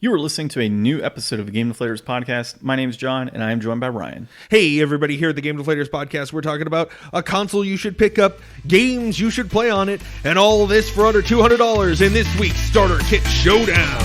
You are listening to a new episode of the Game Deflators Podcast. My name is John, and I am joined by Ryan. Hey, everybody, here at the Game Deflators Podcast, we're talking about a console you should pick up, games you should play on it, and all this for under $200 in this week's Starter Kit Showdown.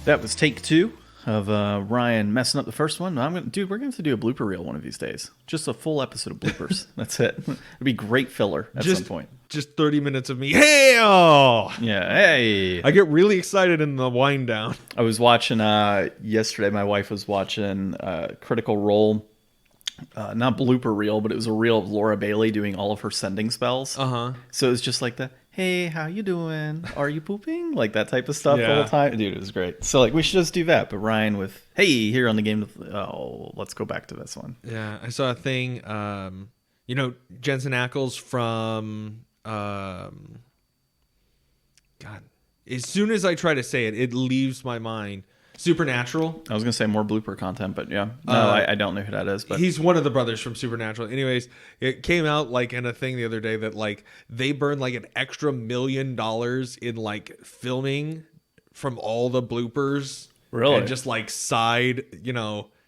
That was take two of Ryan messing up the first one. We're going to have to do a blooper reel one of these days. Just a full episode of bloopers. That's it. It'd be great filler at some point. Just 30 minutes of me. Hey! Oh! Yeah, hey! I get really excited in the wind down. I was watching, yesterday my wife was watching Critical Role. Not blooper reel, but it was a reel of Laura Bailey doing all of her sending spells. Uh-huh. So it was just like the, hey, how you doing? Are you pooping? Like that type of stuff the whole time. Dude, it was great. So like we should just do that. But Ryan with, hey, here on the game. Let's go back to this one. Yeah, I saw a thing. Jensen Ackles from God. As soon as I try to say it, it leaves my mind. Supernatural. I was going to say more blooper content, but yeah. No, I don't know who that is. But he's one of the brothers from Supernatural. Anyways, it came out like in a thing the other day that like they burned like an extra $1 million in like filming from all the bloopers. Really? And just like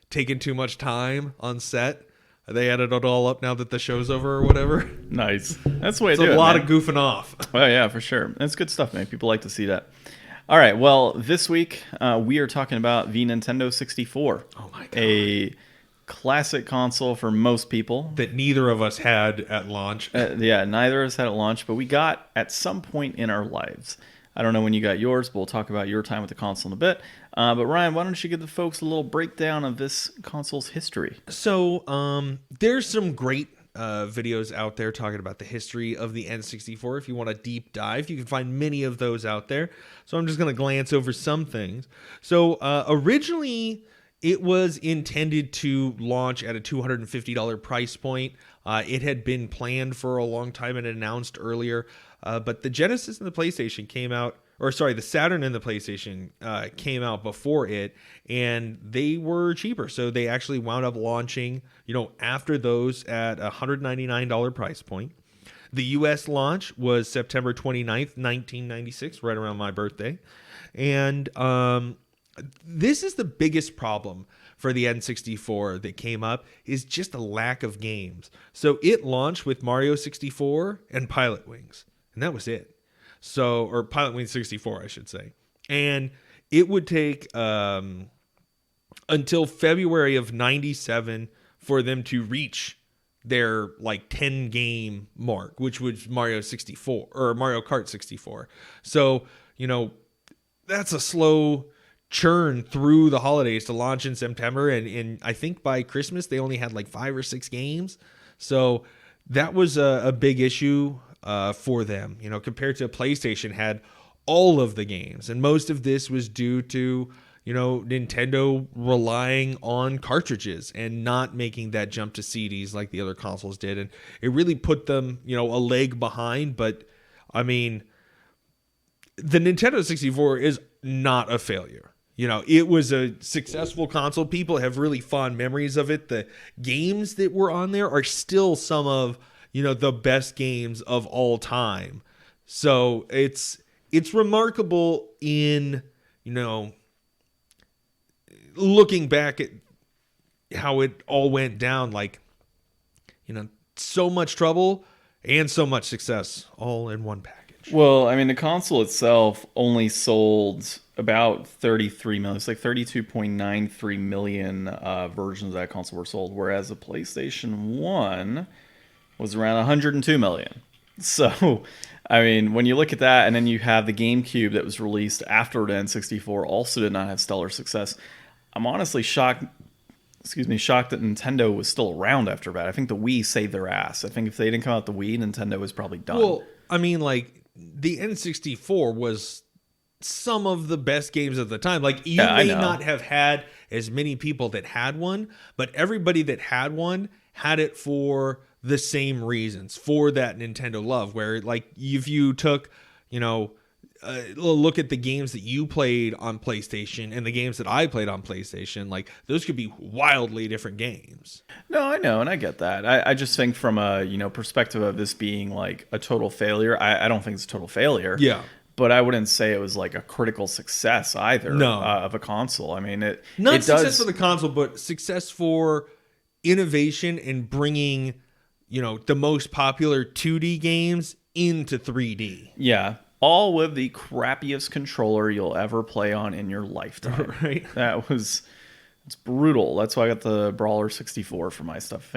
taking too much time on set. They added it all up now that the show's over or whatever. Nice. That's the way it's to do it. It's a lot of goofing off. Oh, yeah, for sure. That's good stuff, man. People like to see that. All right, well, this week we are talking about the Nintendo 64. Oh my god. A classic console for most people. That neither of us had at launch. Yeah, neither of us had at launch, but we got at some point in our lives. I don't know when you got yours, but we'll talk about your time with the console in a bit. But Ryan, why don't you give the folks a little breakdown of this console's history? So there's some great videos out there talking about the history of the N64. If you want a deep dive, you can find many of those out there. So I'm just going to glance over some things. So originally, it was intended to launch at a $250 price point. It had been planned for a long time and announced earlier. But the Genesis and the PlayStation came out, the Saturn and the PlayStation came out before it, and they were cheaper. So they actually wound up launching, after those at a $199 price point. The U.S. launch was September 29th, 1996, right around my birthday. And this is the biggest problem for the N64 that came up, is just a lack of games. So it launched with Mario 64 and Pilot Wings, and that was it. Or Pilot Wings 64, I should say. And it would take until February of 97 for them to reach their 10 game mark, which was Mario 64 or Mario Kart 64. So, that's a slow churn through the holidays to launch in September. And I think by Christmas, they only had 5 or 6 games. So that was a big issue for them, compared to PlayStation had all of the games. And most of this was due to, Nintendo relying on cartridges and not making that jump to CDs like the other consoles did. And it really put them, a leg behind. But I mean, the Nintendo 64 is not a failure. It was a successful console. People have really fond memories of it. The games that were on there are still some of, the best games of all time. So it's remarkable in, looking back at how it all went down, so much trouble and so much success all in one package. Well, I mean, the console itself only sold about 33 million. It's 32.93 million versions of that console were sold, whereas the PlayStation 1 was around 102 million. So, I mean, when you look at that, and then you have the GameCube that was released after the N64 also did not have stellar success. I'm honestly shocked that Nintendo was still around after that. I think the Wii saved their ass. I think if they didn't come out the Wii, Nintendo was probably done. Well, I mean, the N64 was some of the best games of the time. You may not have had as many people that had one, but everybody that had one had it for the same reasons, for that Nintendo love, where if you took, look at the games that you played on PlayStation and the games that I played on PlayStation, like those could be wildly different games. No, I know, and I get that. I just think from a perspective of this being like a total failure, I don't think it's a total failure. Yeah. But I wouldn't say it was like a critical success either. No. Of a console. I mean, not success for the console, but success for innovation and bringing, the most popular 2D games into 3D. Yeah. All with the crappiest controller you'll ever play on in your lifetime. Right. It's brutal. That's why I got the Brawler 64 for my stuff.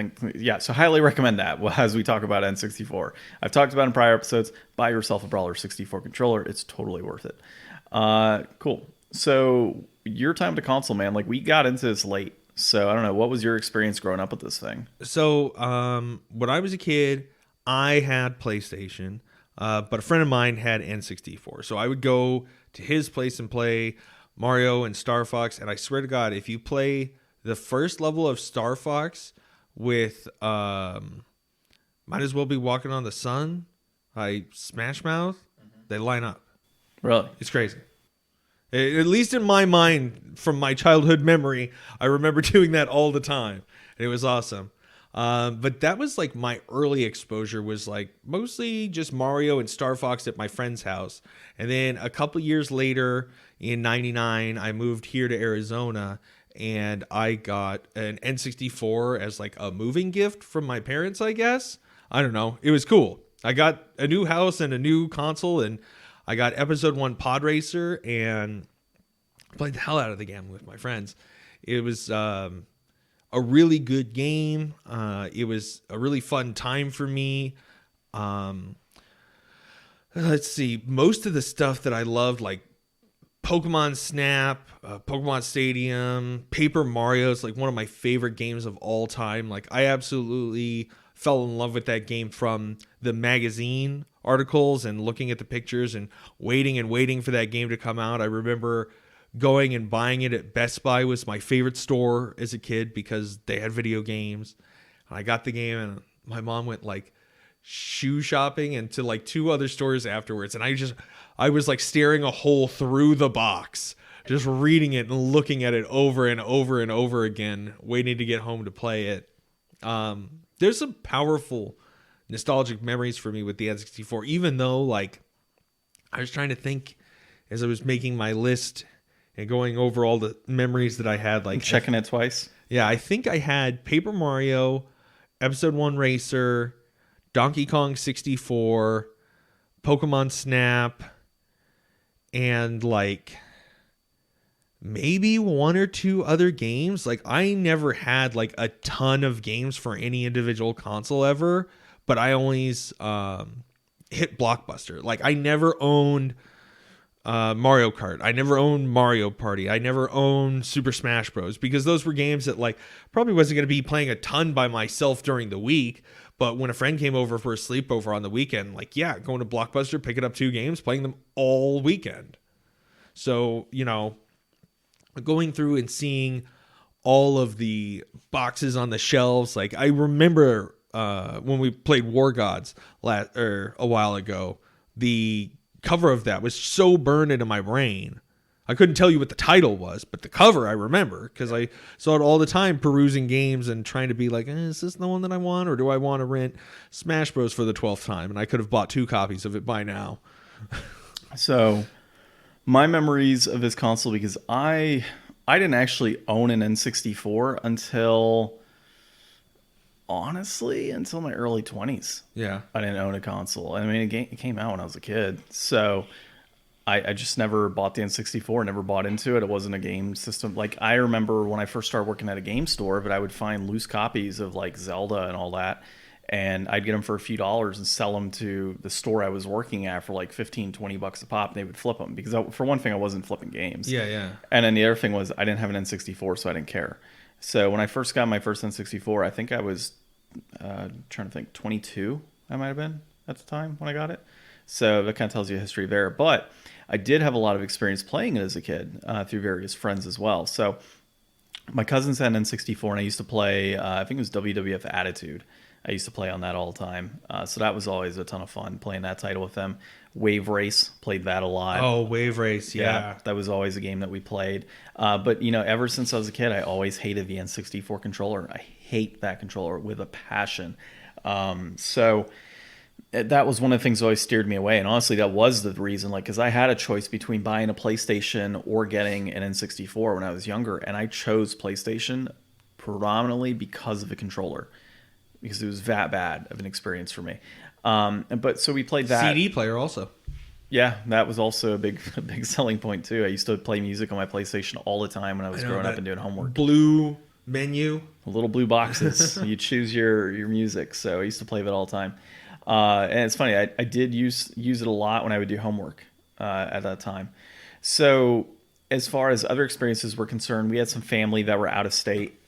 So highly recommend that as we talk about N64. I've talked about in prior episodes. Buy yourself a Brawler 64 controller. It's totally worth it. Cool. So your time to console, man. Like, we got into this late. So I don't know. What was your experience growing up with this thing? So when I was a kid, I had PlayStation, but a friend of mine had N64. So I would go to his place and play Mario and Star Fox, and I swear to God, if you play the first level of Star Fox with Might As Well Be Walking on the Sun by Smash Mouth, they line up. Really? It's crazy. At least in my mind, from my childhood memory, I remember doing that all the time. And it was awesome. But that was like my early exposure was like mostly just Mario and Star Fox at my friend's house. And then a couple years later in 99, I moved here to Arizona and I got an N64 as like a moving gift from my parents, I guess. I don't know. It was cool. I got a new house and a new console, and I got Episode 1 Pod Racer and played the hell out of the game with my friends. It was a really good game. It was a really fun time for me. Let's see. Most of the stuff that I loved, like Pokemon Snap, Pokemon Stadium, Paper Mario is like one of my favorite games of all time. Like, I absolutely fell in love with that game from the magazine articles and looking at the pictures and waiting for that game to come out. I remember going and buying it at Best Buy. Was my favorite store as a kid because they had video games. And I got the game and my mom went like shoe shopping and to like 2 other stores afterwards. And I was like staring a hole through the box, just reading it and looking at it over and over and over again, waiting to get home to play it. There's some powerful nostalgic memories for me with the N64, even though like I was trying to think as I was making my list and going over all the memories that I had, like checking it twice. Yeah, I think I had Paper Mario, Episode 1 Racer, Donkey Kong 64, Pokemon Snap, and like maybe 1 or 2 other games. Like, I never had like a ton of games for any individual console ever, but I always hit Blockbuster. Like, I never owned Mario Kart. I never owned Mario Party. I never owned Super Smash Bros. Because those were games that like probably wasn't going to be playing a ton by myself during the week. But when a friend came over for a sleepover on the weekend, like, yeah, going to Blockbuster, picking up 2 games, playing them all weekend. So, going through and seeing all of the boxes on the shelves, like I remember when we played War Gods a while ago, the cover of that was so burned into my brain. I couldn't tell you what the title was, but the cover I remember because I saw it all the time perusing games and trying to be like, is this the one that I want, or do I want to rent Smash Bros for the 12th time? And I could have bought 2 copies of it by now. So my memories of this console, because I didn't actually own an N64 until my early 20s. Yeah. I didn't own a console. I mean, it came out when I was a kid. So I just never bought the N64, never bought into it. It wasn't a game system. Like, I remember when I first started working at a game store, but I would find loose copies of like Zelda and all that. And I'd get them for a few dollars and sell them to the store I was working at for like $15-$20 a pop. And they would flip them because for one thing, I wasn't flipping games. Yeah. And then the other thing was I didn't have an N64, so I didn't care. So when I first got my first N64, I think I was trying to think 22 I might have been at the time when I got it. So that kind of tells you a history there. But I did have a lot of experience playing it as a kid through various friends as well. So my cousins had an N64 and I used to play, I think it was WWF Attitude. I used to play on that all the time. So that was always a ton of fun playing that title with them. Wave Race, played that a lot. Oh, Wave Race, yeah. That was always a game that we played. But, ever since I was a kid, I always hated the N64 controller. I hate that controller with a passion. So that was one of the things that always steered me away. And honestly, that was the reason, because I had a choice between buying a PlayStation or getting an N64 when I was younger. And I chose PlayStation predominantly because of the controller, because it was that bad of an experience for me. But so we played that. CD player also. Yeah, that was also a big selling point too. I used to play music on my PlayStation all the time when I was growing up and doing homework. Blue menu, little blue boxes. You choose your music. So I used to play that all the time. And it's funny, I did use it a lot when I would do homework at that time. So as far as other experiences were concerned, we had some family that were out of state,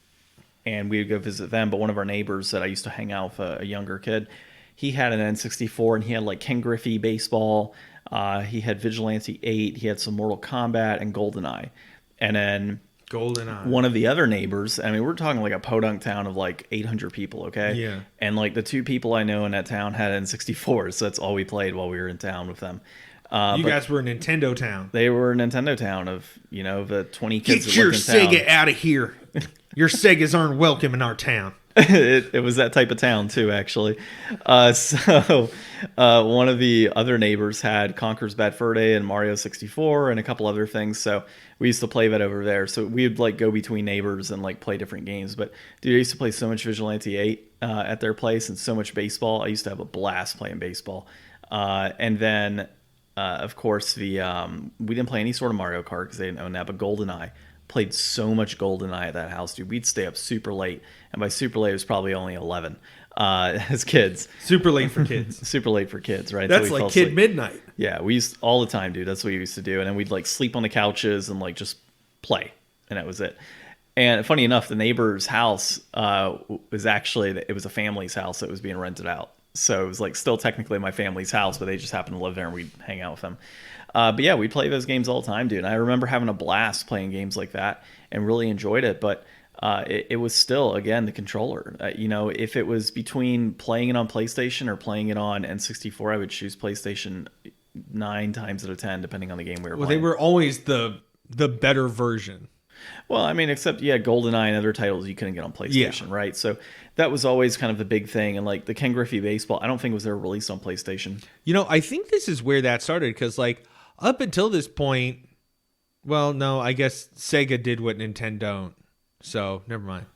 and we would go visit them. But one of our neighbors that I used to hang out with, a younger kid, he had an N64, and he had like Ken Griffey baseball. He had Vigilante 8. He had some Mortal Kombat and GoldenEye. And then GoldenEye. One of the other neighbors, I mean, we're talking like a podunk town of like 800 people, okay? Yeah. And like the two people I know in that town had N64s, so that's all we played while we were in town with them. You guys were a Nintendo town. They were a Nintendo town of, the 20 kids Get that your lived in town. Sega out of here. Your Segas aren't welcome in our town. It was that type of town too, actually. So one of the other neighbors had Conker's Bad Fur Day and Mario 64 and a couple other things. So we used to play that over there. So we would like go between neighbors and like play different games. But dude, I used to play so much Vigilante 8 at their place and so much baseball. I used to have a blast playing baseball. And then of course we didn't play any sort of Mario Kart because they didn't own that, but GoldenEye. Played so much GoldenEye at that house, dude. We'd stay up super late, and by super late it was probably only 11 as kids. Super late for kids. Super late for kids, right? That's like kid midnight. Yeah, we used all the time, dude. That's what we used to do, and then we'd like sleep on the couches and like just play, and that was it. And funny enough, the neighbor's house was actually, it was a family's house that was being rented out, so it was like still technically my family's house, but they just happened to live there, and we'd hang out with them. But yeah, we play those games all the time, dude. And I remember having a blast playing games like that and really enjoyed it. But it was still, again, the controller. If it was between playing it on PlayStation or playing it on N64, I would choose PlayStation 9 times out of 10, depending on the game we were playing. Well, they were always the better version. Well, I mean, except you had GoldenEye and other titles you couldn't get on PlayStation, right? So that was always kind of the big thing. And like the Ken Griffey baseball, I don't think was ever released on PlayStation. I think this is where that started, because like up until this point, well, no, I guess Sega did what Nintendo don't. So never mind.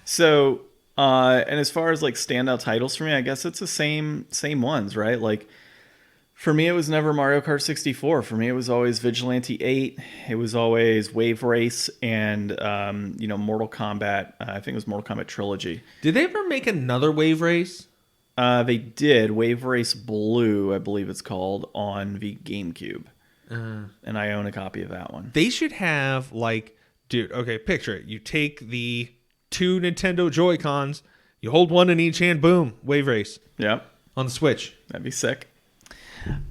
So, and as far as like standout titles for me, I guess it's the same ones, right? Like for me, it was never Mario Kart 64. For me, it was always Vigilante 8. It was always Wave Race and, Mortal Kombat. I think it was Mortal Kombat Trilogy. Did they ever make another Wave Race? They did. Wave Race Blue, I believe it's called, on the GameCube. And I own a copy of that one. They should have dude, okay, picture it. You take the 2 Nintendo Joy-Cons, you hold one in each hand, boom, Wave Race. Yep. On the Switch. That'd be sick.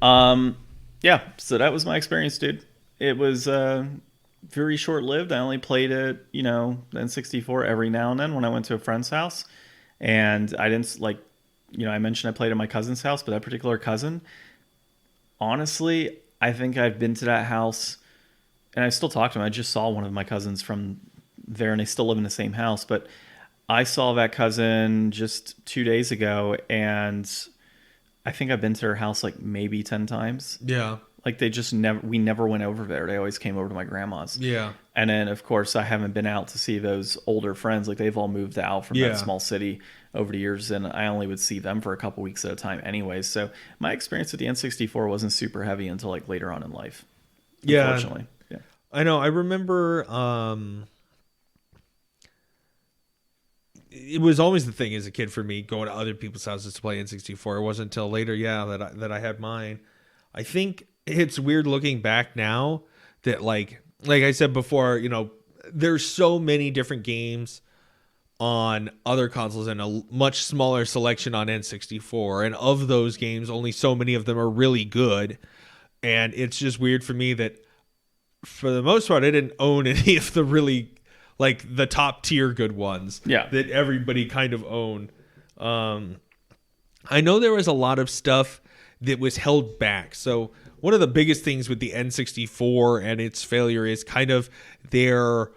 Yeah, so that was my experience, dude. It was very short-lived. I only played it, the N64 every now and then when I went to a friend's house. And I didn't, I mentioned I played at my cousin's house, but that particular cousin, honestly, I think I've been to that house, and I still talk to him. I just saw one of my cousins from there, and they still live in the same house. But I saw that cousin just 2 days ago, and I think I've been to her house maybe 10 times. Yeah. We never went over there. They always came over to my grandma's. Yeah. And then, of course, I haven't been out to see those older friends. They've all moved out from that small city over the years, and I only would see them for a couple weeks at a time anyways. So my experience with the N64 wasn't super heavy until later on in life. Yeah. Unfortunately. Yeah. I know. I remember it was always the thing as a kid for me, going to other people's houses to play N64. It wasn't until later, that I had mine. I think it's weird looking back now that like I said before, there's so many different games on other consoles and a much smaller selection on N64. And of those games, only so many of them are really good. And it's just weird for me that for the most part, I didn't own any of the really the top tier good ones that everybody kind of owned. I know there was a lot of stuff that was held back. So one of the biggest things with the N64 and its failure is kind of their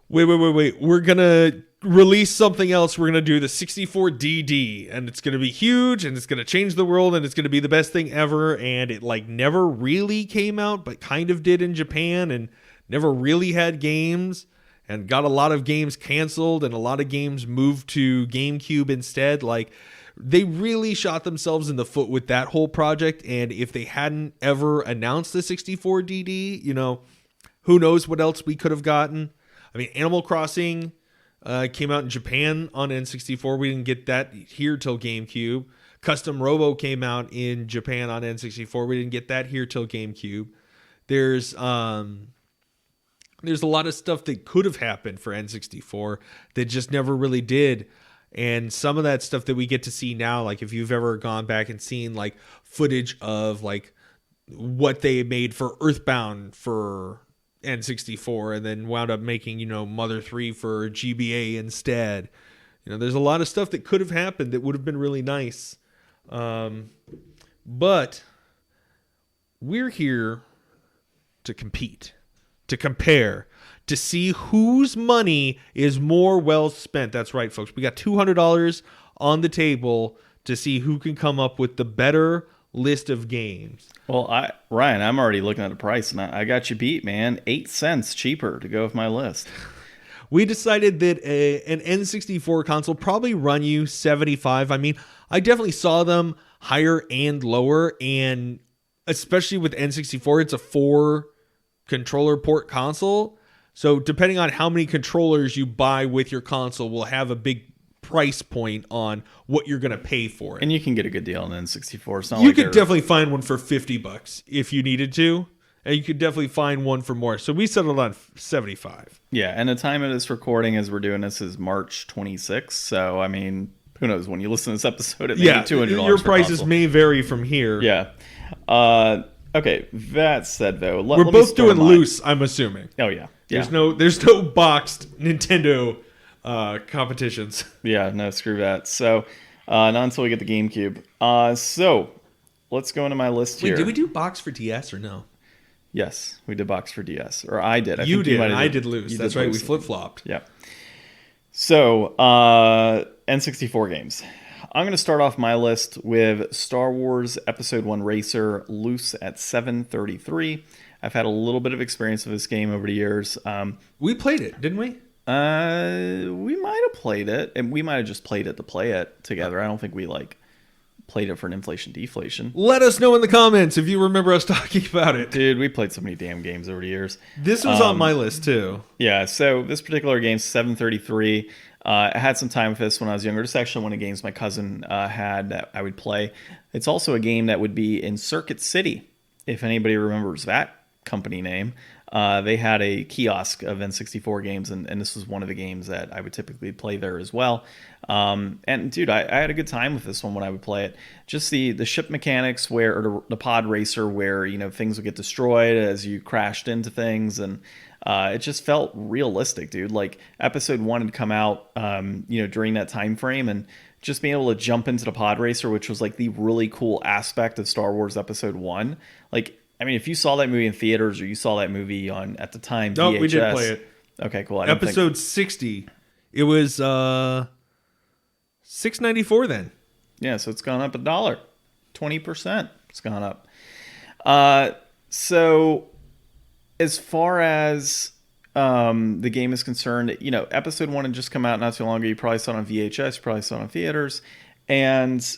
wait. We're going to release something else. We're going to do the 64DD, and it's going to be huge, and it's going to change the world, and it's going to be the best thing ever. And it like never really came out, but kind of did in Japan, and never really had games, and got a lot of games canceled, and a lot of games moved to GameCube instead. Like, they really shot themselves in the foot with that whole project. And if they hadn't ever announced the 64DD, you know, who knows what else we could have gotten. I mean, Animal Crossing came out in Japan on N64. We didn't get that here till GameCube. Custom Robo came out in Japan on N64. We didn't get that here till GameCube. There's a lot of stuff that could have happened for N64 that just never really did. And some of that stuff that we get to see now, like if you've ever gone back and seen like footage of like what they made for Earthbound for N64 and then wound up making, you know, Mother 3 for GBA instead. You know, there's a lot of stuff that could have happened that would have been really nice. But we're here to compete, to compare, to see whose money is more well spent. That's right, folks. We got $200 on the table to see who can come up with the better list of games. Well, Ryan, I'm already looking at the price, and I got you beat, man. 8 cents cheaper to go with my list. We decided that an N64 console probably run you $75. I mean, I definitely saw them higher and lower, and especially with N64, it's a 4-controller port console. So depending on how many controllers you buy with your console will have a big price point on what you're going to pay for it. And you can get a good deal on N64. It's not you like could definitely find one for $50 if you needed to. And you could definitely find one for more. So we settled on $75. Yeah, and the time of this recording as we're doing this is March 26th. So, I mean, who knows? When you listen to this episode, it may be $200 your prices may vary from here. Yeah. Okay, that said, though, we're both doing loose, I'm assuming. Oh, yeah. There's no boxed Nintendo competitions. Yeah, no, screw that. So, not until we get the GameCube. So, let's go into my list here. Wait, did we do box for DS or no? Yes, we did box for DS. Or I did. You did, and I did loose. That's right, we flip-flopped. Yeah. So, N64 games. I'm going to start off my list with Star Wars Episode 1 Racer loose at $7.33. I've had a little bit of experience with this game over the years. We played it, didn't we? We might have played it, and we might have just played it to play it together. I don't think we played it for an inflation deflation. Let us know in the comments if you remember us talking about it. Dude, we played so many damn games over the years. This was on my list too. Yeah, so this particular game, $7.33. I had some time with this when I was younger. This is actually one of the games my cousin had that I would play. It's also a game that would be in Circuit City, if anybody remembers that company name. They had a kiosk of N64 games, and this was one of the games that I would typically play there as well. And dude, I had a good time with this one when I would play it. Just the ship mechanics or the pod racer where, you know, things would get destroyed as you crashed into things, and it just felt realistic, dude. Like Episode 1 had come out, during that time frame, and just being able to jump into the pod racer, which was like the really cool aspect of Star Wars Episode 1. Like, I mean, if you saw that movie in theaters or you saw that movie on, at the time, VHS. No, we did play it. Okay, cool. Episode 60. It was $6.94 then. Yeah, so it's gone up $1. 20% it's gone up. So as far as the game is concerned, you know, Episode 1 had just come out not too long ago. You probably saw it on VHS, you probably saw it in theaters. And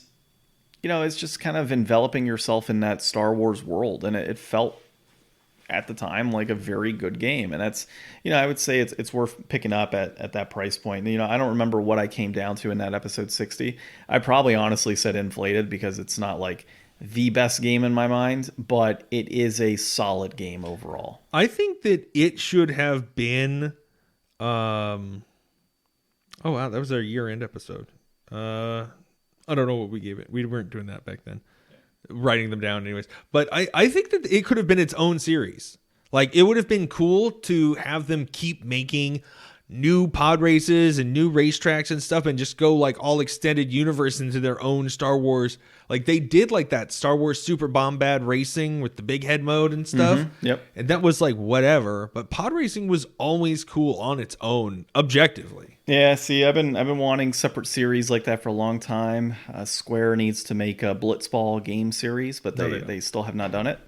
you know, it's just kind of enveloping yourself in that Star Wars world. And it felt, at the time, like a very good game. And that's, you know, I would say it's worth picking up at that price point. You know, I don't remember what I came down to in that Episode 60. I probably honestly said inflated because it's not like the best game in my mind, but it is a solid game overall. I think that it should have been... oh, wow, that was our year-end episode. I don't know what we gave it. We weren't doing that back then. Writing them down anyways. But I think that it could have been its own series. Like, it would have been cool to have them keep making new pod races and new racetracks and stuff, and just go like all extended universe into their own Star Wars. Like they did like that Star Wars Super Bombad racing with the big head mode and stuff. Yep. And that was like whatever, but pod racing was always cool on its own, objectively. Yeah, see, I've been wanting separate series like that for a long time. Square needs to make a Blitzball game series, but they still have not done it.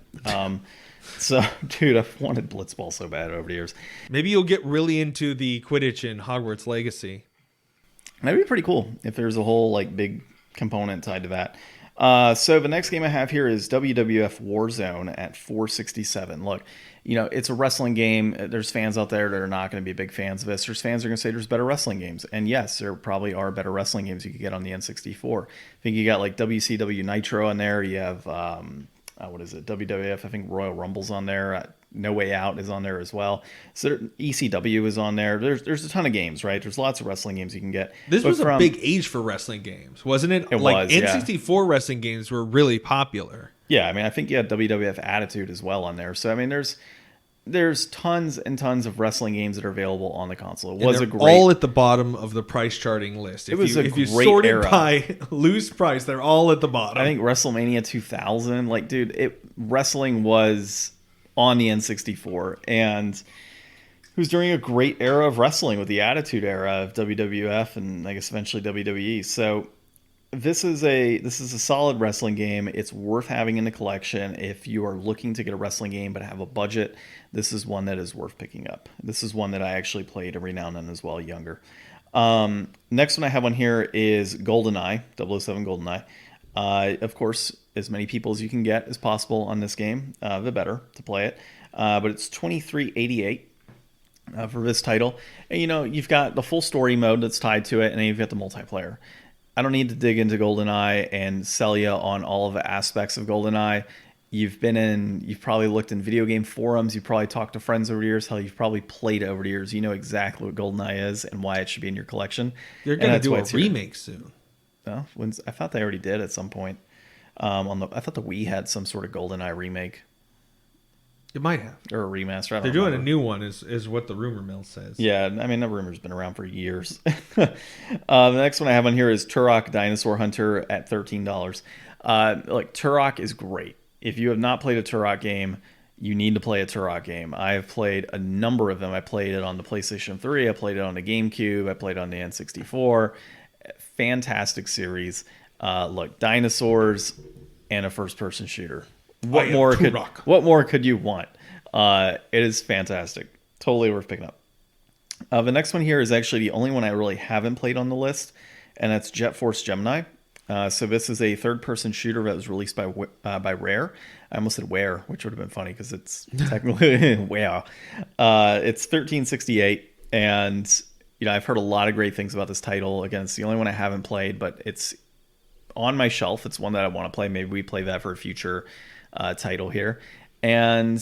So, dude, I've wanted Blitzball so bad over the years. Maybe you'll get really into the Quidditch in Hogwarts Legacy. That'd be pretty cool if there's a whole like big component tied to that. So the next game I have here is WWF Warzone at 467. Look, it's a wrestling game. There's fans out there that are not going to be big fans of this. There's fans that are going to say there's better wrestling games. And yes, there probably are better wrestling games you could get on the N64. I think you got like WCW Nitro in there. You have, what is it? WWF, I think Royal Rumble's on there. No Way Out is on there as well. So ECW is on there. There's a ton of games, right? There's lots of wrestling games you can get. This was a big age for wrestling games, wasn't it? It was, N64 wrestling games were really popular. Yeah, I mean, I think you had WWF Attitude as well on there. So, I mean, there's tons and tons of wrestling games that are available on the console. It was a great... all at the bottom of the price charting list. If you sort it by loose price, they're all at the bottom. I think WrestleMania 2000, like, dude, wrestling was on the N64, and it was during a great era of wrestling with the Attitude Era of WWF and I guess eventually WWE. So this is a solid wrestling game. It's worth having in the collection if you are looking to get a wrestling game but have a budget. This is one that is worth picking up. This is one that I actually played every now and then as well, younger. Next one I have on here is GoldenEye, 007 GoldenEye. Of course, as many people as you can get as possible on this game, the better to play it. But it's $23.88 for this title. And you've got the full story mode that's tied to it, and then you've got the multiplayer. I don't need to dig into GoldenEye and sell you on all of the aspects of GoldenEye. You've probably looked in video game forums. You've probably talked to friends over the years. Hell, you've probably played it over the years. You know exactly what GoldenEye is and why it should be in your collection. They're going to do a remake soon. Oh, I thought they already did at some point. I thought the Wii had some sort of GoldenEye remake. It might have. Or a remaster. They're doing a new one is what the rumor mill says. Yeah, I mean, that rumor's been around for years. The next one I have on here is Turok Dinosaur Hunter at $13. Turok is great. If you have not played a Turok game, you need to play a Turok game. I have played a number of them. I played it on the PlayStation 3. I played it on the GameCube. I played it on the N64. Fantastic series. Dinosaurs and a first-person shooter. What more could you want? It is fantastic. Totally worth picking up. The next one here is actually the only one I really haven't played on the list, and that's Jet Force Gemini. So this is a third-person shooter that was released by Rare. I almost said Ware, which would have been funny because it's technically Ware. It's $13.68, and I've heard a lot of great things about this title. Again, it's the only one I haven't played, but it's on my shelf. It's one that I want to play. Maybe we play that for a future title here. And,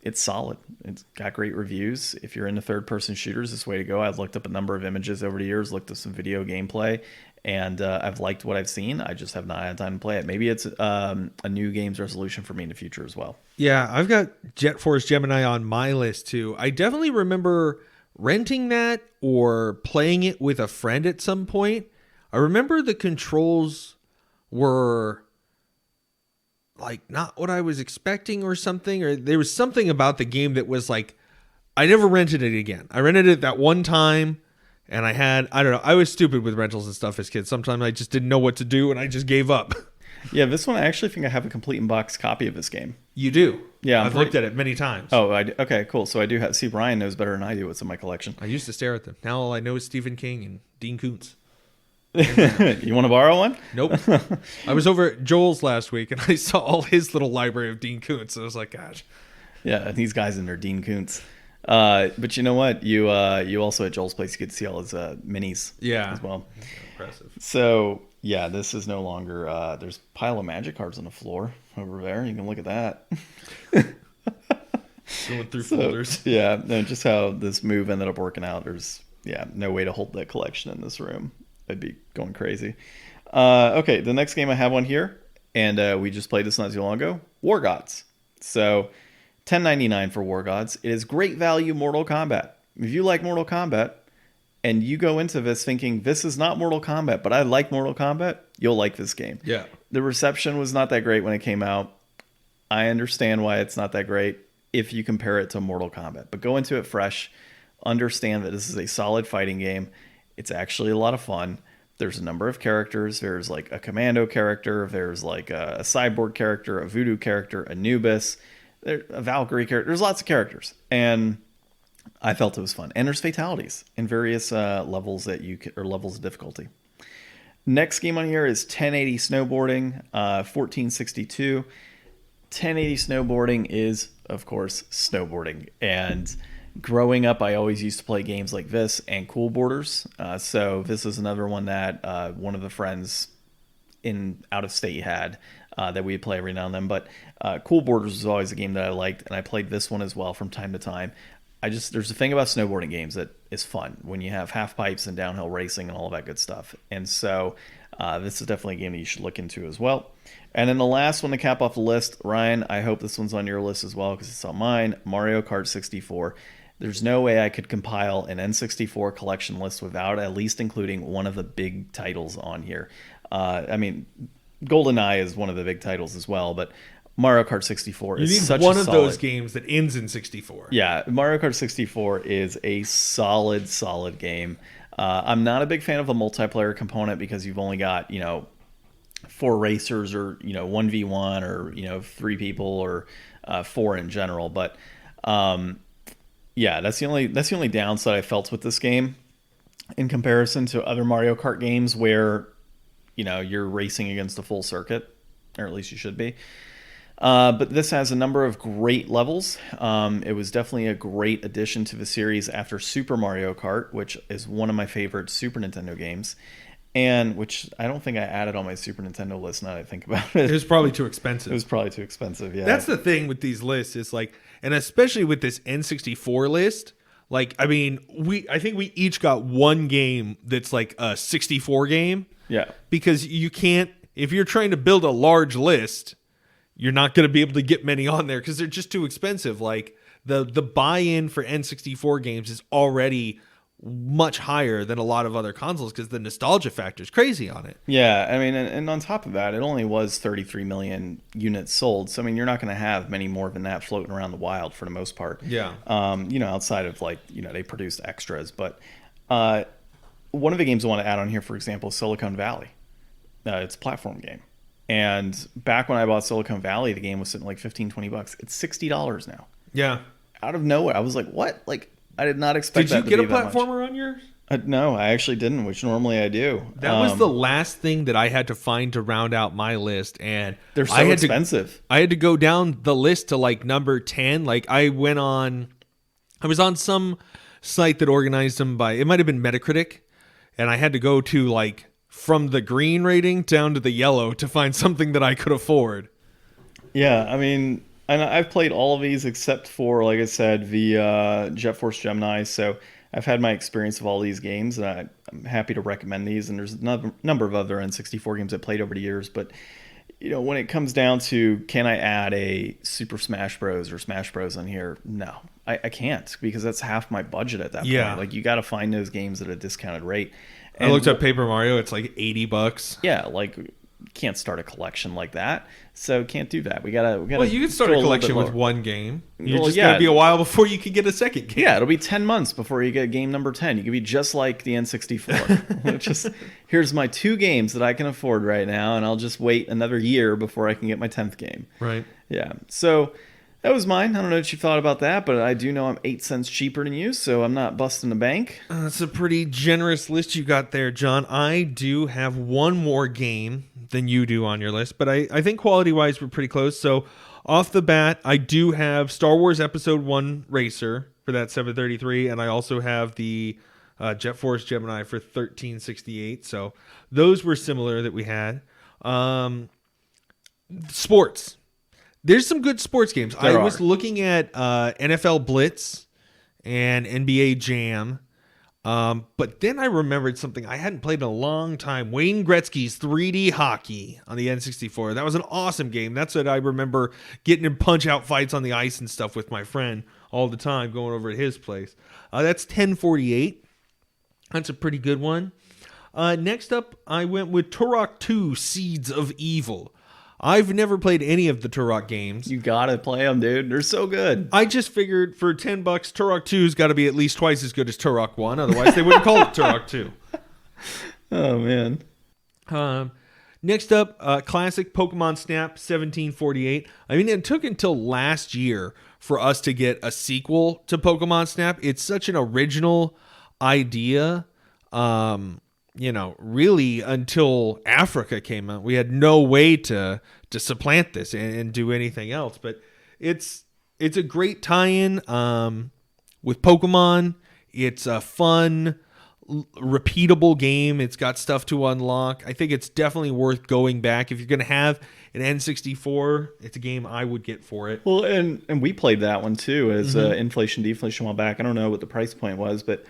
it's solid. It's got great reviews. If you're into third-person shooters, this way to go. I've looked up a number of images over the years, looked at some video gameplay, and I've liked what I've seen. I just have not had time to play it. Maybe it's a new games resolution for me in the future as well. Yeah, I've got Jet Force Gemini on my list too. I definitely remember renting that or playing it with a friend at some point. I remember the controls were like not what I was expecting or something, or there was something about the game that was like, I never rented it again. I rented it that one time, and I don't know, I was stupid with rentals and stuff as kids. Sometimes I just didn't know what to do, and I just gave up. Yeah, this one I actually think I have a complete in-box copy of this game. You do? Yeah. I've looked at it many titimes. Oh, okay, cool. So I do have, see, Brian knows better than I do what's in my collection. I used to stare at them. Now all I know is Stephen King and Dean Koontz. You want to borrow one? Nope. I was over at Joel's last week and I saw all his little library of Dean Koontz. I was like, gosh. Yeah, these guys in their Dean Koontz. But you know what? You also at Joel's place, you get to see all his minis as well. Impressive. So yeah, this is no longer. There's a pile of magic cards on the floor over there. You can look at that. Going through folders. Yeah, no, just how this move ended up working out. There's no way to hold that collection in this room. I'd be going crazy. Okay, the next game I have on here, and we just played this not too long ago, War Gods. So $10.99 for War Gods. It is great value Mortal Kombat. If you like Mortal Kombat and you go into this thinking this is not Mortal Kombat, but I like Mortal Kombat, you'll like this game. Yeah. The reception was not that great when it came out. I understand why it's not that great if you compare it to Mortal Kombat, but go into it fresh. Understand that this is a solid fighting game. It's actually a lot of fun. There's a number of characters. There's like a commando character. There's like a cyborg character, a voodoo character, Anubis, a Valkyrie character. There's lots of characters. And I felt it was fun. And there's fatalities in various levels levels of difficulty. Next game on here is 1080 Snowboarding, 1462. 1080 Snowboarding is, of course, snowboarding. And growing up, I always used to play games like this and Cool Borders. So this is another one that one of the friends out of state had that we'd play every now and then. But Cool Borders was always a game that I liked, and I played this one as well from time to time. There's a thing about snowboarding games that is fun when you have half pipes and downhill racing and all that good stuff. And so this is definitely a game that you should look into as well. And then the last one to cap off the list, Ryan, I hope this one's on your list as well because it's on mine, Mario Kart 64. There's no way I could compile an N64 collection list without at least including one of the big titles on here. I mean, GoldenEye is one of the big titles as well, but Mario Kart 64 is such a solid... You need one of those games that ends in 64. Yeah, Mario Kart 64 is a solid game. I'm not a big fan of the multiplayer component because you've only got, 4 racers or, 1v1 or, 3 people or 4 in general. But... yeah, that's the only downside I felt with this game in comparison to other Mario Kart games where, you're racing against a full circuit, or at least you should be. But this has a number of great levels. It was definitely a great addition to the series after Super Mario Kart, which is one of my favorite Super Nintendo games, and which I don't think I added on my Super Nintendo list now that I think about it. It was probably too expensive. It was probably too expensive, yeah. That's the thing with these lists is like, and especially with this N64 list, like, I think we each got one game that's like a 64 game. Yeah. Because you can't, if you're trying to build a large list, you're not going to be able to get many on there because they're just too expensive. Like the buy-in for N64 games is already much higher than a lot of other consoles because the nostalgia factor is crazy on it. Yeah, I mean, and on top of that, it only was 33 million units sold. So, I mean, you're not going to have many more than that floating around the wild for the most part. Yeah. Outside of they produced extras. But one of the games I want to add on here, for example, is Silicon Valley. It's a platform game. And back when I bought Silicon Valley, the game was sitting like $15-20. It's $60 now. Yeah. Out of nowhere. I was like, what? Like, I did not expect that to be that much. Did you get a platformer on yours? No, I actually didn't, which normally I do. That was the last thing that I had to find to round out my list, and they're so expensive. I had to go down the list to like number 10. Like I was on some site that organized them by, it might have been Metacritic, and I had to go to like from the green rating down to the yellow to find something that I could afford. Yeah, I mean, and I've played all of these except for, like I said, the Jet Force Gemini. So I've had my experience of all these games, and I'm happy to recommend these. And there's a number of other N64 games I've played over the years. But, when it comes down to can I add a Super Smash Bros. Or Smash Bros. On here, no, I can't because that's half my budget at that point. Like, you got to find those games at a discounted rate. And I looked up Paper Mario. It's like $80. Yeah, like can't start a collection like that, so can't do that. We gotta. Well, you can start a collection with one game. You're just gonna be a while before you can get a second game. Yeah, it'll be 10 months before you get game number 10. You could be just like the N64. Here's my 2 games that I can afford right now, and I'll just wait another year before I can get my 10th game. Right. Yeah. So that was mine. I don't know what you thought about that, but I do know I'm 8 cents cheaper than you, so I'm not busting the bank. That's a pretty generous list you got there, John. I do have one more game than you do on your list, but I think quality-wise we're pretty close. So off the bat, I do have Star Wars Episode 1 Racer for that 733, and I also have the Jet Force Gemini for 1368. So those were similar that we had. Sports. There's some good sports games. I was looking at NFL Blitz and NBA Jam. But then I remembered something I hadn't played in a long time. Wayne Gretzky's 3D Hockey on the N64. That was an awesome game. That's what I remember getting in punch-out fights on the ice and stuff with my friend all the time, going over at his place. That's 1048. That's a pretty good one. Next up, I went with Turok 2 Seeds of Evil. I've never played any of the Turok games. You gotta play them, dude. They're so good. I just figured for $10, Turok 2's got to be at least twice as good as Turok 1. Otherwise, they wouldn't call it Turok 2. Oh, man. Next up, classic Pokemon Snap 1748. I mean, it took until last year for us to get a sequel to Pokemon Snap. It's such an original idea. Really until Africa came out, we had no way to supplant this and do anything else. But it's a great tie-in with Pokemon. It's a fun, repeatable game. It's got stuff to unlock. I think it's definitely worth going back. If you're going to have an N64, it's a game I would get for it. Well, and we played that one too as inflation deflation a while back. I don't know what the price point was, but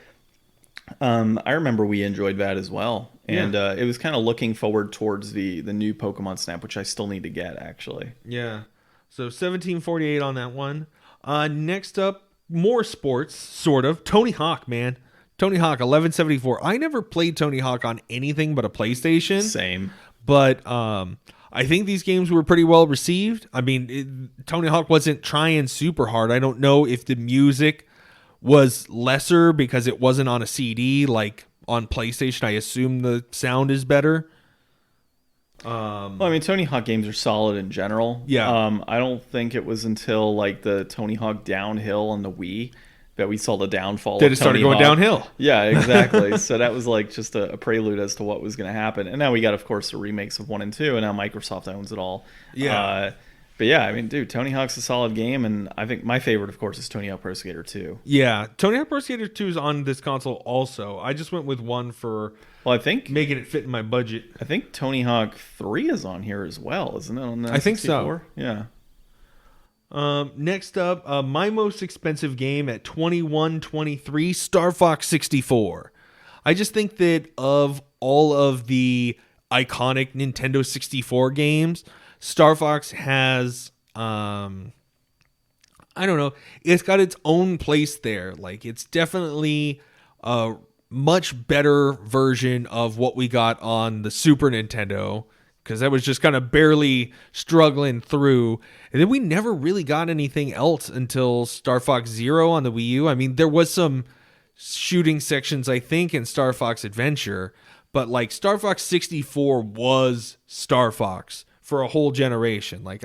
I remember we enjoyed that as well. And it was kind of looking forward towards the new Pokemon Snap, which I still need to get, actually. Yeah. So 1748 on that one. Next up, more sports, sort of. Tony Hawk, man. Tony Hawk 1174. I never played Tony Hawk on anything but a PlayStation. Same. But I think these games were pretty well received. I mean, Tony Hawk wasn't trying super hard. I don't know if the music was lesser because it wasn't on a CD like on PlayStation. I assume the sound is better. Well, I mean, Tony Hawk games are solid in general. Yeah. I don't think it was until like the Tony Hawk Downhill on the Wii that we saw the downfall. That it started going downhill. Yeah, exactly. So that was like just a prelude as to what was going to happen. And now we got, of course, the remakes of 1 and 2, and now Microsoft owns it all. Yeah. But yeah, I mean, dude, Tony Hawk's a solid game, and I think my favorite, of course, is Tony Hawk Pro Skater 2. Yeah, Tony Hawk Pro Skater 2 is on this console also. I just went with one for I think making it fit in my budget. I think Tony Hawk 3 is on here as well, isn't it? On the I think so. Yeah. Next up, my most expensive game at $21.23, Star Fox 64. I just think that of all of the iconic Nintendo 64 games, Star Fox has, I don't know, it's got its own place there. Like, it's definitely a much better version of what we got on the Super Nintendo, because that was just kind of barely struggling through. And then we never really got anything else until Star Fox Zero on the Wii U. I mean, there was some shooting sections, I think, in Star Fox Adventure, but like Star Fox 64 was Star Fox for a whole generation. Like,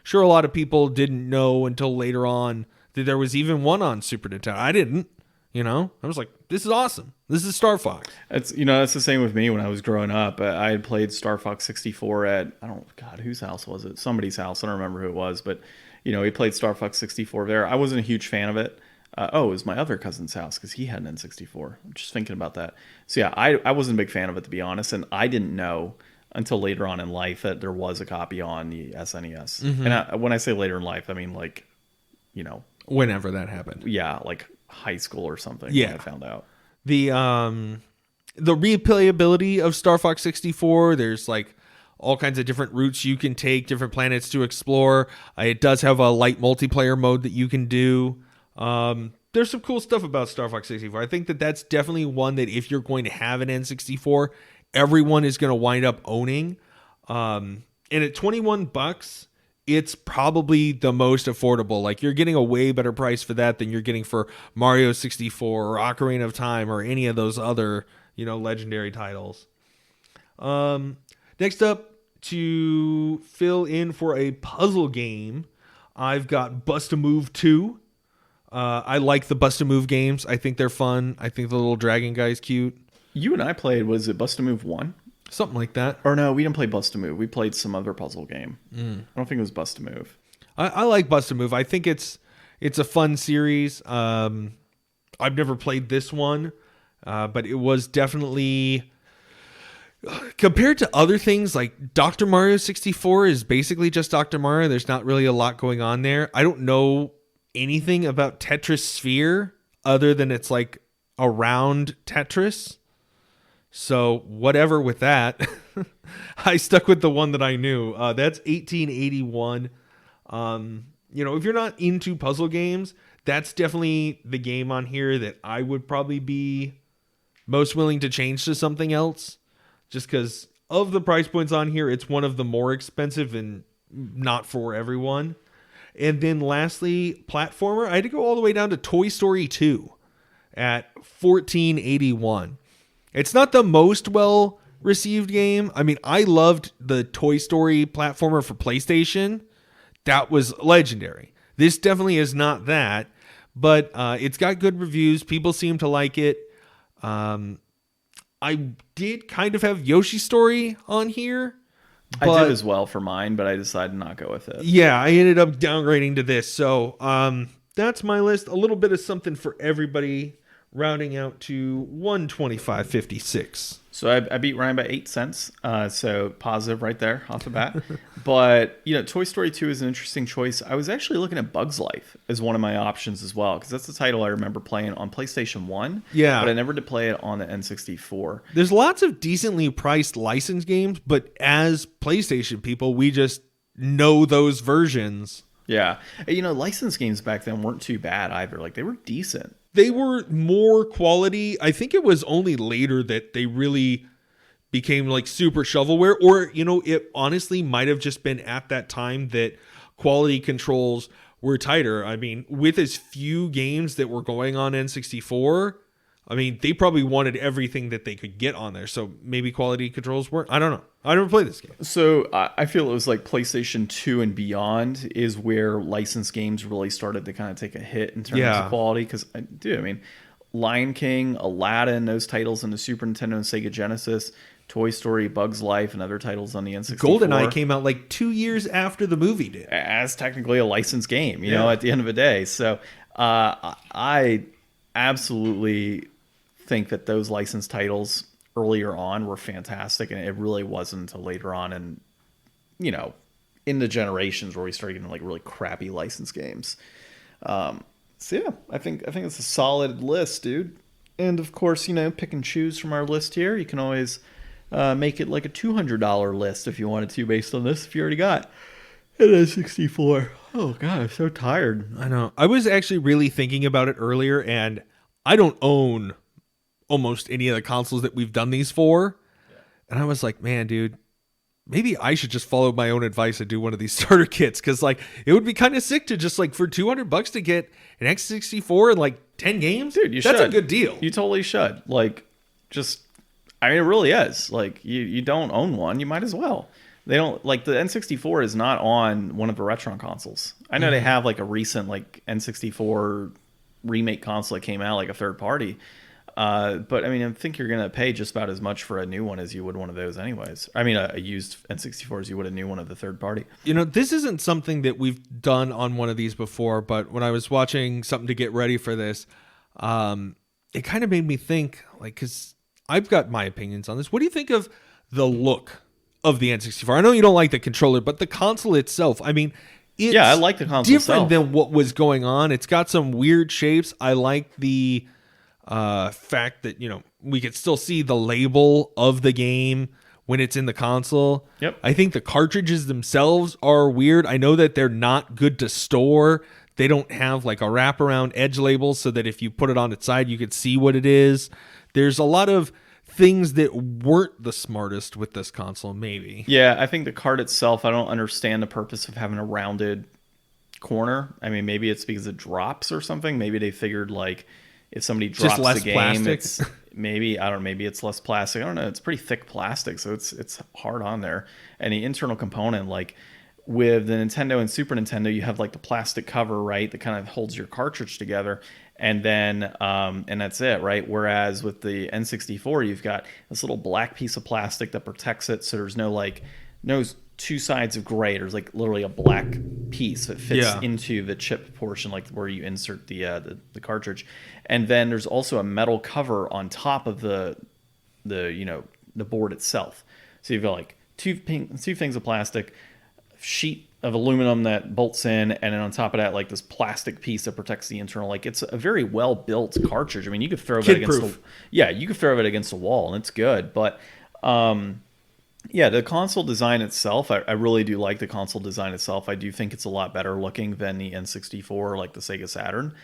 sure a lot of people didn't know until later on that there was even one on Super Nintendo. I didn't, I was like, this is awesome. This is Star Fox. It's, that's the same with me when I was growing up. I had played Star Fox 64 at, whose house was it? Somebody's house. I don't remember who it was, but we played Star Fox 64 there. I wasn't a huge fan of it. It was my other cousin's house because he had an N64. I'm just thinking about that. So yeah, I wasn't a big fan of it, to be honest, and I didn't know until later on in life that there was a copy on the SNES. Mm-hmm. And when I say later in life, I mean like, whenever that happened. Yeah, like high school or something. Yeah, when I found out the replayability of Star Fox 64. There's like all kinds of different routes you can take, different planets to explore. It does have a light multiplayer mode that you can do. There's some cool stuff about Star Fox 64. I think that that's definitely one that if you're going to have an N64, everyone is going to wind up owning. And at $21, it's probably the most affordable. Like, you're getting a way better price for that than you're getting for Mario 64 or Ocarina of Time or any of those other, legendary titles. Next up, to fill in for a puzzle game, I've got Bust-A-Move 2. I like the Bust-A-Move games. I think they're fun. I think the little dragon guy's cute. You and I played, was it Bust-A-Move 1? Something like that. Or no, we didn't play Bust-A-Move. We played some other puzzle game. I don't think it was Bust-A-Move. I like Bust-A-Move. I think it's a fun series. I've never played this one, but it was definitely... Compared to other things, like Dr. Mario 64 is basically just Dr. Mario. There's not really a lot going on there. I don't know anything about Tetris Sphere other than it's like around Tetris. So whatever with that, I stuck with the one that I knew. That's 1881. If you're not into puzzle games, that's definitely the game on here that I would probably be most willing to change to something else. Just because of the price points on here, it's one of the more expensive and not for everyone. And then lastly, platformer, I had to go all the way down to Toy Story 2 at 1481. It's not the most well received game. I mean, I loved the Toy Story platformer for PlayStation. That was legendary. This definitely is not that, but it's got good reviews. People seem to like it. I did kind of have Yoshi's Story on here. I did as well for mine, but I decided not to go with it. Yeah, I ended up downgrading to this. So that's my list. A little bit of something for everybody, rounding out to 125.56. So I beat Ryan by 8 cents. So positive right there off the bat. But, Toy Story 2 is an interesting choice. I was actually looking at Bug's Life as one of my options as well, because that's the title I remember playing on PlayStation 1. Yeah. But I never did play it on the N64. There's lots of decently priced licensed games, but as PlayStation people, we just know those versions. Yeah. Licensed games back then weren't too bad either. Like, they were decent. They were more quality. I think it was only later that they really became like super shovelware, or, it honestly might have just been at that time that quality controls were tighter. I mean, with as few games that were going on N64, I mean, they probably wanted everything that they could get on there. So maybe quality controls weren't. I don't know. I never played this game. So I feel it was like PlayStation 2 and beyond is where licensed games really started to kind of take a hit in terms of quality. Because, Lion King, Aladdin, those titles on the Super Nintendo and Sega Genesis, Toy Story, Bug's Life, and other titles on the N64. GoldenEye came out like 2 years after the movie did. As technically a licensed game, at the end of the day. So I absolutely think that those licensed titles earlier on were fantastic, and it really wasn't until later on and in the generations where we started getting like really crappy licensed games. So yeah, I think it's a solid list, dude. And of course, pick and choose from our list here. You can always make it like a $200 list if you wanted to, based on this, if you already got an N64. Oh god, I'm so tired. I know. I was actually really thinking about it earlier, and I don't own almost any of the consoles that we've done these for. Yeah. And I was like, man, dude, maybe I should just follow my own advice and do one of these starter kits. Cause like, it would be kind of sick to just like for $200 to get an X64 and like 10 games. Dude, that's a good deal. You totally should. Like, it really is. Like, you don't own one, you might as well. They don't, like, the N64 is not on one of the Retron consoles. I know they have like a recent like N64 remake console that came out, like a third party. But I mean, I think you're going to pay just about as much for a new one as you would one of those anyways. I mean, a used N64 as you would a new one of the third party. This isn't something that we've done on one of these before, but when I was watching something to get ready for this, it kind of made me think, like, because I've got my opinions on this. What do you think of the look of the N64? I know you don't like the controller, but the console itself, I mean, it's I like the console different than what was going on. It's got some weird shapes. I like the fact that we could still see the label of the game when it's in the console. Yep. I think the cartridges themselves are weird. I know that they're not good to store. They don't have like a wraparound edge label so that if you put it on its side, you could see what it is. There's a lot of things that weren't the smartest with this console, maybe. Yeah, I think the cart itself, I don't understand the purpose of having a rounded corner. I mean, maybe it's because it drops or something. Maybe they figured like if somebody drops just less the game, plastic. it's maybe it's less plastic. I don't know. It's pretty thick plastic, so it's hard on there. And the internal component, like with the Nintendo and Super Nintendo, you have like the plastic cover, right, that kind of holds your cartridge together, and then and that's it, right? Whereas with the N64, you've got this little black piece of plastic that protects it, so there's no two sides of gray. There's like literally a black piece that fits into the chip portion, like where you insert the cartridge. And then there's also a metal cover on top of the board itself. So you've got like two things of plastic, sheet of aluminum that bolts in, and then on top of that, like this plastic piece that protects the internal. Like it's a very well built cartridge. I mean, you could throw it against you could throw it against the wall, and it's good. But yeah, the console design itself, I really do like the console design itself. I do think it's a lot better looking than the N64 or like the Sega Saturn.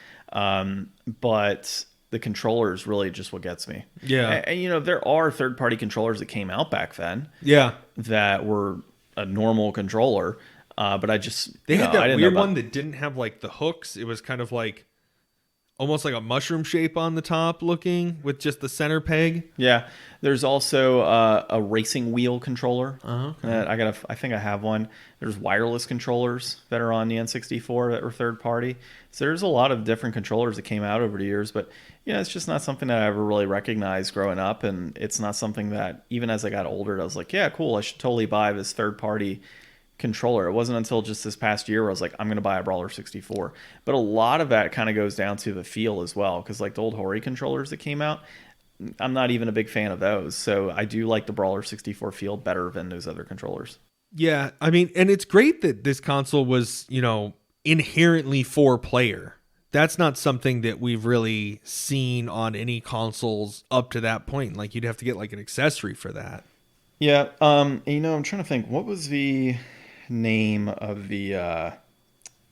But the controller is really just what gets me. Yeah, and you know, there are third-party controllers that came out back then. Yeah, that were a normal controller. But I just they had that weird one that didn't have like the hooks. It was kind of like almost like a mushroom shape on the top looking with just the center peg. Yeah, there's also a racing wheel controller. Okay. I think I have one. There's wireless controllers that are on the N64 that were third party. So there's a lot of different controllers that came out over the years, but you know, it's just not something that I ever really recognized growing up, and it's not something that even as I got older, I was like, yeah, cool, I should totally buy this third party controller. It wasn't until just this past year where I was like, I'm going to buy a Brawler 64. But a lot of that kind of goes down to the feel as well, because like the old Hori controllers that came out, I'm not even a big fan of those. So I do like the Brawler 64 feel better than those other controllers. Yeah, I mean, and it's great that this console was, you know, inherently 4-player. That's not something that we've really seen on any consoles up to that point. Like, you'd have to get like an accessory for that. Yeah, you know, I'm trying to think, what was the name of the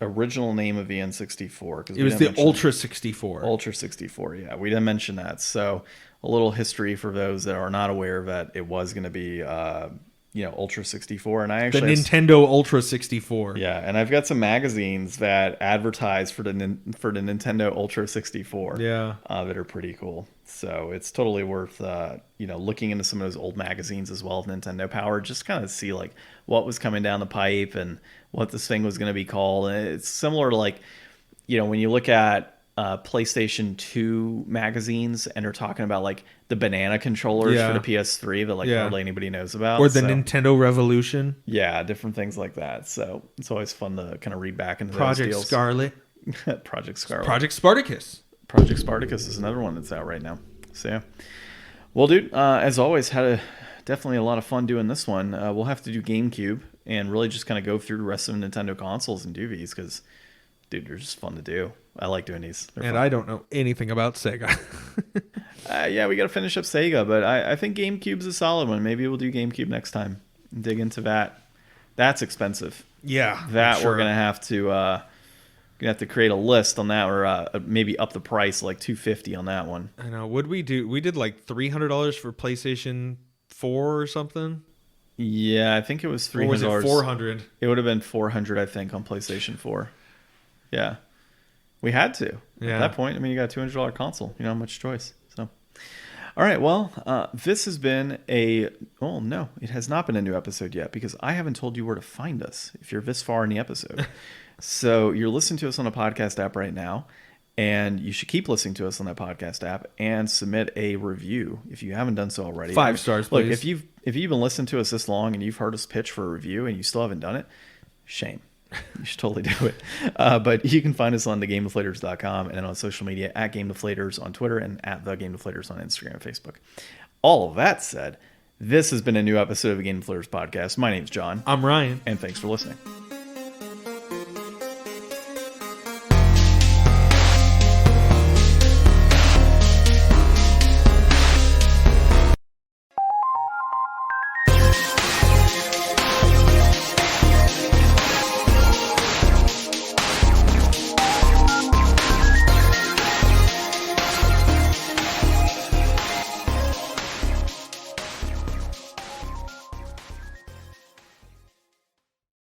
original name of the N64? It was the Ultra 64. Ultra 64, yeah. We didn't mention that. So a little history for those that are not aware that it was going to be Ultra 64. And I actually the Nintendo Ultra 64. Yeah, and I've got some magazines that advertise for the Nintendo Ultra 64. Yeah, that are pretty cool. So it's totally worth looking into some of those old magazines as well, Nintendo Power, just kind of see like what was coming down the pipe and what this thing was going to be called. And it's similar to like, you know, when you look at PlayStation 2 magazines and they're talking about like the banana controllers for the PS3 that like hardly anybody knows about, or the Nintendo Revolution. Yeah, different things like that. So it's always fun to kind of read back into Project those deals. Scarlet. Project Scarlet. Project Spartacus. Project Spartacus is another one that's out right now. So yeah. Well, dude, as always, definitely a lot of fun doing this one. We'll have to do GameCube and really just kind of go through the rest of the Nintendo consoles and do these because, dude, they're just fun to do. I like doing these. They're and fun. I don't know anything about Sega. Yeah, we got to finish up Sega, but I think GameCube's a solid one. Maybe we'll do GameCube next time and dig into that. That's expensive. Yeah, that sure. We're gonna have to create a list on that, or maybe up the price like $250 on that one. I know. Would we do? We did like $300 for PlayStation 4 or something. Yeah, I think it was $300. Or was it $400? It would have been $400, I think, on PlayStation 4. Yeah, we had to. Yeah. At that point, I mean, you got a $200 console. You don't have much choice. So, all right. Well, this has been no, it has not been a new episode yet because I haven't told you where to find us if you're this far in the episode. So you're listening to us on a podcast app right now, and you should keep listening to us on that podcast app and submit a review if you haven't done so already. 5 stars, please. Look, if you've been listening to us this long and you've heard us pitch for a review and you still haven't done it, shame. You should totally do it. But you can find us on thegamedeflators.com and then on social media at Game Deflators on Twitter and at The Game Deflators on Instagram and Facebook. All of that said, this has been a new episode of the Game Deflators Podcast. My name's John. I'm Ryan. And thanks for listening.